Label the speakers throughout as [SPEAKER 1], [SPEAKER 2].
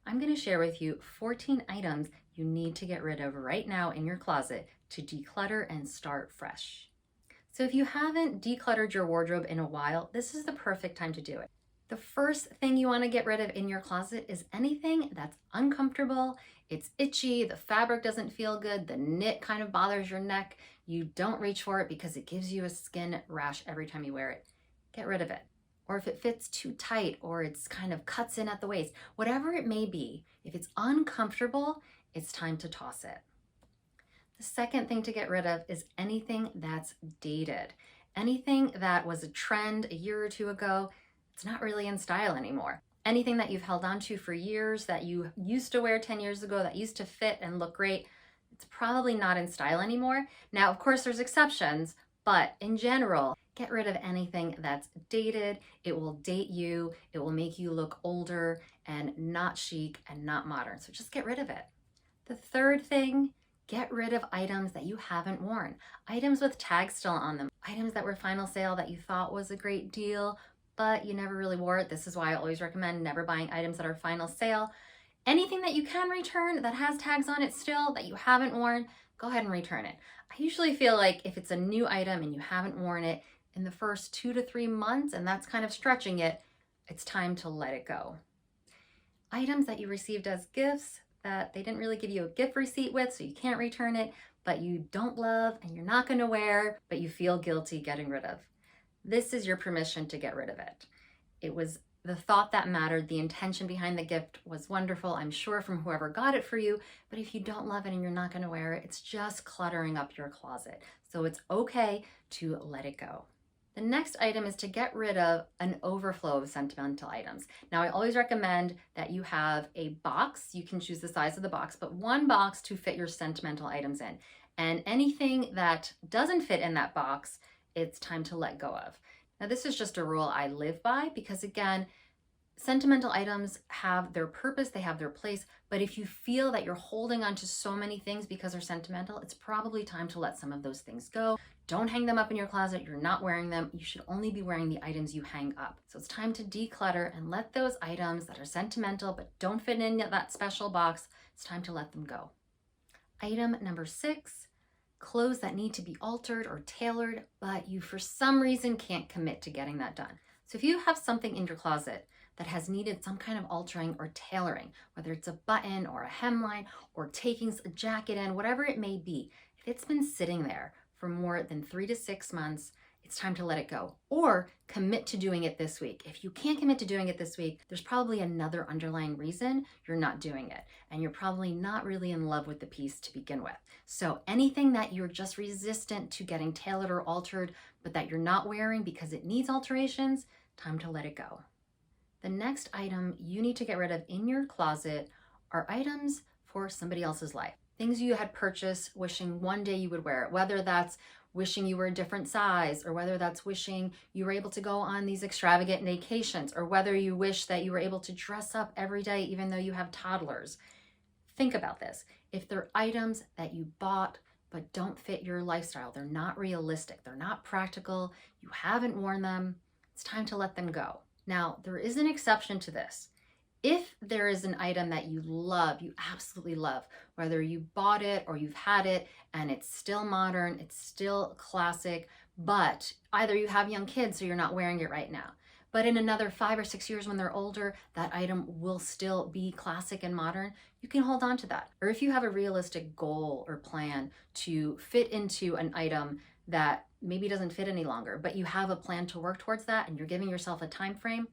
[SPEAKER 1] I'm going to share with you 14 items you need to get rid of right now in your closet to declutter and start fresh. So if you haven't decluttered your wardrobe in a while, this is the perfect time to do it. The first thing you want to get rid of in your closet is anything that's uncomfortable, it's itchy, the fabric doesn't feel good, the knit kind of bothers your neck, you don't reach for it because it gives you a skin rash every time you wear it. Get rid of it. Or if it fits too tight or it's kind of cuts in at the waist, whatever it may be, if it's uncomfortable, it's time to toss it. The second thing to get rid of is anything that's dated. Anything that was a trend a year or two ago, it's not really in style anymore. Anything that you've held on to for years that you used to wear 10 years ago that used to fit and look great, it's probably not in style anymore. Now, of course, there's exceptions, but in general, get rid of anything that's dated. It will date you. It will make you look older and not chic and not modern. So just get rid of it. The third thing, get rid of items that you haven't worn. Items with tags still on them. Items that were final sale that you thought was a great deal, but you never really wore it. This is why I always recommend never buying items that are final sale. Anything that you can return that has tags on it still that you haven't worn, go ahead and return it. I usually feel like if it's a new item and you haven't worn it in the first 2 to 3 months, and that's kind of stretching it, it's time to let it go. Items that you received as gifts that they didn't really give you a gift receipt with, so you can't return it, but you don't love and you're not going to wear, but you feel guilty getting rid of. This is your permission to get rid of it. It was the thought that mattered. The intention behind the gift was wonderful, I'm sure, from whoever got it for you. But if you don't love it and you're not going to wear it, it's just cluttering up your closet. So it's okay to let it go. The next item is to get rid of an overflow of sentimental items. Now, I always recommend that you have a box. You can choose the size of the box, but one box to fit your sentimental items in. And anything that doesn't fit in that box, it's time to let go of. Now, this is just a rule I live by because, again, sentimental items have their purpose, they have their place, but if you feel that you're holding on to so many things because they're sentimental, it's probably time to let some of those things go. Don't hang them up in your closet. You're not wearing them. You should only be wearing the items you hang up. So it's time to declutter and let those items that are sentimental but don't fit in that special box, it's time to let them go. Item number 6, clothes that need to be altered or tailored, but you for some reason can't commit to getting that done. So if you have something in your closet that has needed some kind of altering or tailoring, whether it's a button or a hemline or taking a jacket in, whatever it may be, if it's been sitting there for more than 3 to 6 months, it's time to let it go or commit to doing it this week. If you can't commit to doing it this week, there's probably another underlying reason you're not doing it. And you're probably not really in love with the piece to begin with. So anything that you're just resistant to getting tailored or altered, but that you're not wearing because it needs alterations, time to let it go. The next item you need to get rid of in your closet are items for somebody else's life. Things you had purchased wishing one day you would wear it, whether that's wishing you were a different size, or whether that's wishing you were able to go on these extravagant vacations, or whether you wish that you were able to dress up every day even though you have toddlers. Think about this. If they're items that you bought but don't fit your lifestyle, they're not realistic, they're not practical, you haven't worn them, it's time to let them go. Now, there is an exception to this. If there is an item that you love, you absolutely love, whether you bought it or you've had it and it's still modern, it's still classic, but either you have young kids so you're not wearing it right now, but in another 5 or 6 years when they're older, that item will still be classic and modern, you can hold on to that. Or if you have a realistic goal or plan to fit into an item that maybe doesn't fit any longer, but you have a plan to work towards that and you're giving yourself a time frame,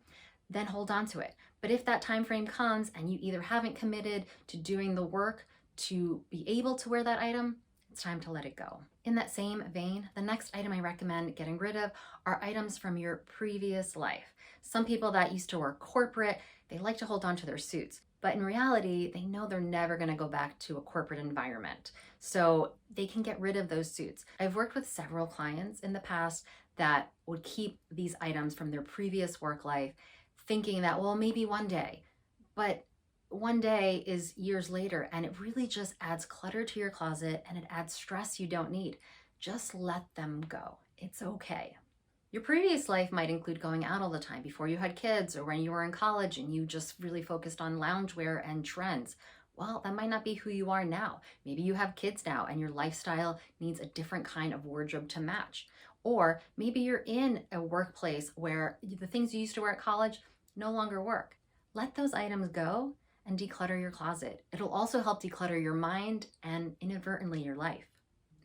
[SPEAKER 1] then hold on to it. But if that time frame comes and you either haven't committed to doing the work to be able to wear that item, it's time to let it go. In that same vein, the next item I recommend getting rid of are items from your previous life. Some people that used to work corporate, they like to hold on to their suits, but in reality, they know they're never going to go back to a corporate environment. So they can get rid of those suits. I've worked with several clients in the past that would keep these items from their previous work life, thinking that, well, maybe one day, but one day is years later, and it really just adds clutter to your closet and it adds stress you don't need. Just let them go. It's okay. Your previous life might include going out all the time before you had kids or when you were in college and you just really focused on loungewear and trends. Well, that might not be who you are now. Maybe you have kids now and your lifestyle needs a different kind of wardrobe to match. Or maybe you're in a workplace where the things you used to wear at college no longer work. Let those items go and declutter your closet. It'll also help declutter your mind and inadvertently your life.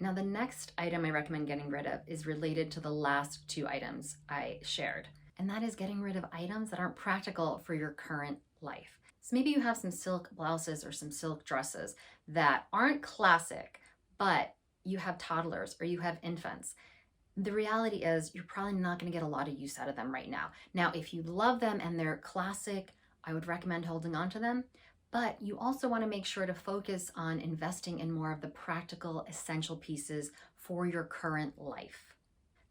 [SPEAKER 1] Now, the next item I recommend getting rid of is related to the last two items I shared, and that is getting rid of items that aren't practical for your current life. So maybe you have some silk blouses or some silk dresses that aren't classic, but you have toddlers or you have infants. The reality is you're probably not going to get a lot of use out of them right now. Now, if you love them and they're classic, I would recommend holding on to them. But you also want to make sure to focus on investing in more of the practical, essential pieces for your current life.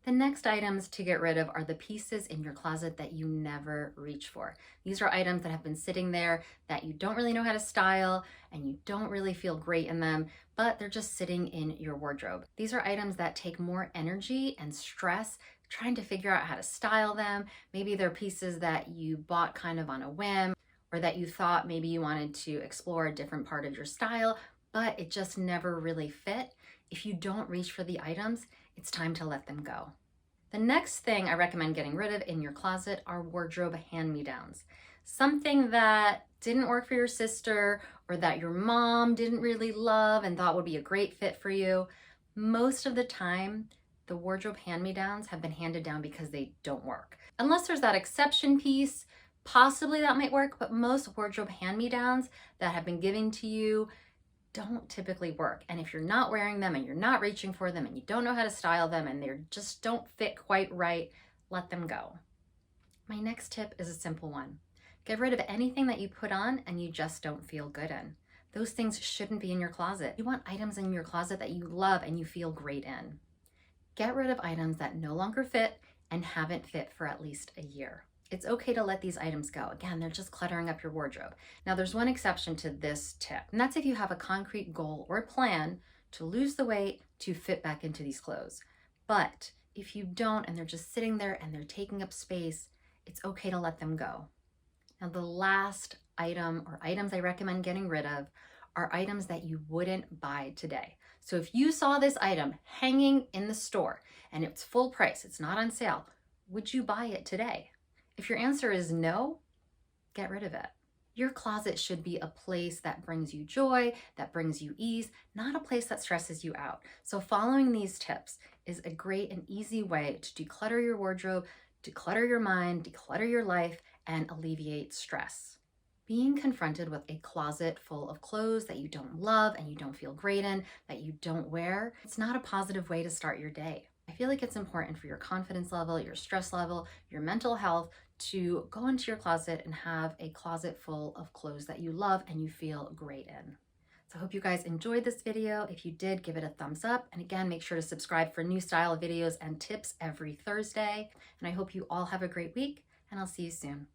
[SPEAKER 1] The next items to get rid of are the pieces in your closet that you never reach for. These are items that have been sitting there that you don't really know how to style and you don't really feel great in them, but they're just sitting in your wardrobe. These are items that take more energy and stress trying to figure out how to style them. Maybe they're pieces that you bought kind of on a whim, or that you thought maybe you wanted to explore a different part of your style, but it just never really fit. If you don't reach for the items, it's time to let them go. The next thing I recommend getting rid of in your closet are wardrobe hand-me-downs. Something that didn't work for your sister or that your mom didn't really love and thought would be a great fit for you. Most of the time, the wardrobe hand-me-downs have been handed down because they don't work. Unless there's that exception piece, possibly that might work, but most wardrobe hand-me-downs that have been given to you don't typically work. And if you're not wearing them and you're not reaching for them and you don't know how to style them and they just don't fit quite right, let them go. My next tip is a simple one. Get rid of anything that you put on and you just don't feel good in. Those things shouldn't be in your closet. You want items in your closet that you love and you feel great in. Get rid of items that no longer fit and haven't fit for at least a year. It's okay to let these items go. Again, they're just cluttering up your wardrobe. Now, there's one exception to this tip, and that's if you have a concrete goal or plan to lose the weight to fit back into these clothes. But if you don't and they're just sitting there and they're taking up space, it's okay to let them go. Now, the last item or items I recommend getting rid of are items that you wouldn't buy today. So if you saw this item hanging in the store and it's full price, it's not on sale, would you buy it today? If your answer is no, get rid of it. Your closet should be a place that brings you joy, that brings you ease, not a place that stresses you out. So following these tips is a great and easy way to declutter your wardrobe, declutter your mind, declutter your life, and alleviate stress. Being confronted with a closet full of clothes that you don't love and you don't feel great in, that you don't wear, it's not a positive way to start your day. I feel like it's important for your confidence level, your stress level, your mental health to go into your closet and have a closet full of clothes that you love and you feel great in. So I hope you guys enjoyed this video. If you did, give it a thumbs up. And again, make sure to subscribe for new style videos and tips every Thursday. And I hope you all have a great week and I'll see you soon.